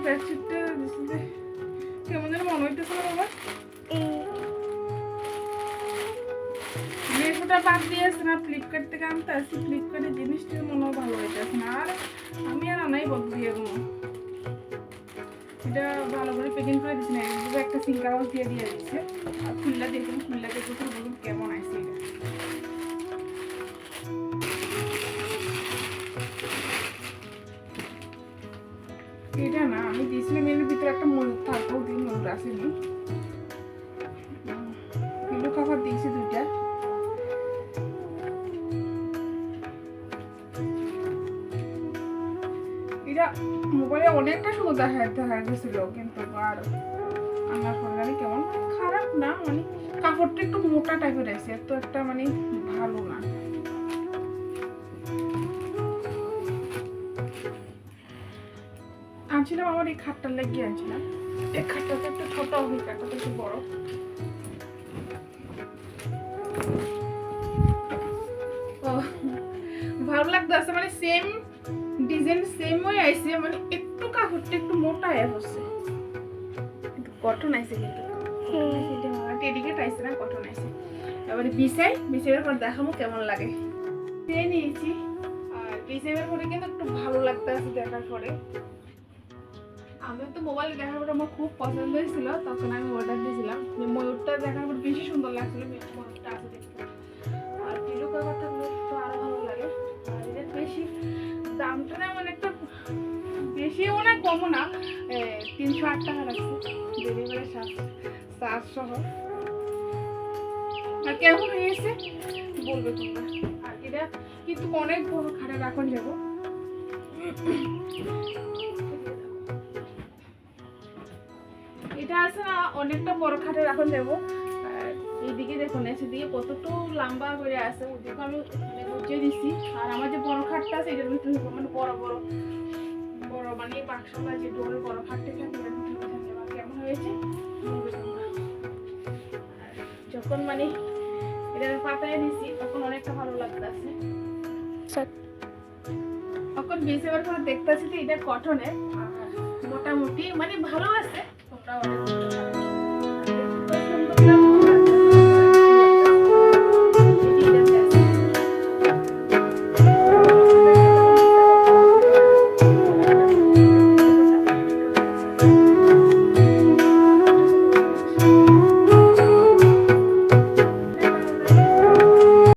বেডশিটটা কেমন যেন মনে হইতেছে না বাবা। মেয়েটা বাদ দিয়েছে না, ফ্লিপকার্ট থেকে আনতে আসছি। ফ্লিপকার্টের জিনিসটা মনে হয় ভালো হইতেছে না, আর আমি আর আনাই বন্ধ দিয়ে দেবো। এটা ভালো করে প্যাকিং করে দিচ্ছি না, এইভাবে একটা সিঙ্ক কাগজ দিয়ে দিচ্ছে। আর খুললা দেখুন, খুললা দেখুন বলুন কেমন আছে এটা। এটা না আমি দিয়েছিলাম এর ভিতরে একটা ময়ূর থাকতেও দিন, ময়ূর আসেনি। পিলো কভার দিয়েছি দুইটা। এটা মোবাইলে অনেকটা সুন্দর দেখা গেছিল, কিন্তু আর আমার পরে কেমন খারাপ না, মানে কাপড়টা একটু মোটা টাইপের আছে, এত একটা মানে ভালো না। আনছিলাম আমার এই খাটটার লেগে আনছিলাম। এই খাটটা তো একটু ছোট, ওই খাটটা তো একটু বড়। ভালো লাগতেছে, মানে সেম ডিজাইন সেম ওই আইছে, মানে একটু কাপড়টা একটু মোটা হচ্ছে, কিন্তু কটন আইছে, কিন্তু টেডিকেট আইছে না, কটন আইছে। এবারে বিছাইয়ের পর দেখাবো কেমন লাগে। দিয়ে নিয়েছি, আর বিছাইয়ের পরে কিন্তু একটু ভালো লাগতেছে দেখার পরে। আমি তো মোবাইল দেখার পর আমার খুব পছন্দ হয়েছিল, তখন আমি অর্ডার দিয়েছিলাম। ময়ূরটা দেখার পর বেশি সুন্দর লাগছিল, ময়ূরটা আছে দেখতে। আর পিলো কভার থাকলে তো আরো ভালো লাগে। আর এদের বেশি দামটা না, মানে একটা বেশি অনেক কমও না, 308 টাকা রাখছে ডেলিভারি চার্জ সহ। আর কেমন হয়েছে বলবে তোমরা। আর এটা কিন্তু অনেক বড় খাটে রাখন যাব। এটা আছে না অনেকটা বড় খাটে রাখন যাব। আর এইদিকে দেখুন সেদিকে কতটুকু লম্বা করে আছে, ওদিকে আমি গুছিয়ে দিচ্ছি। আর আমার যে বড় খাটটা আছে এটার ভিতরে মানে বড় বড় বড় মানে বাক্সটা যে ডোরের বড় খাটটা থাকে এটার ভিতরে থাকে। আর কেমন হয়েছে যখন মানে এটা পাতায় দিছি তখন অনেকটা ভালো লাগতেছে। তখন বিছাবার পর দেখতেছি যে এটা কটনের, মোটামুটি মানে ভালো আছে। তোমরা অর্ডার করতে পারো।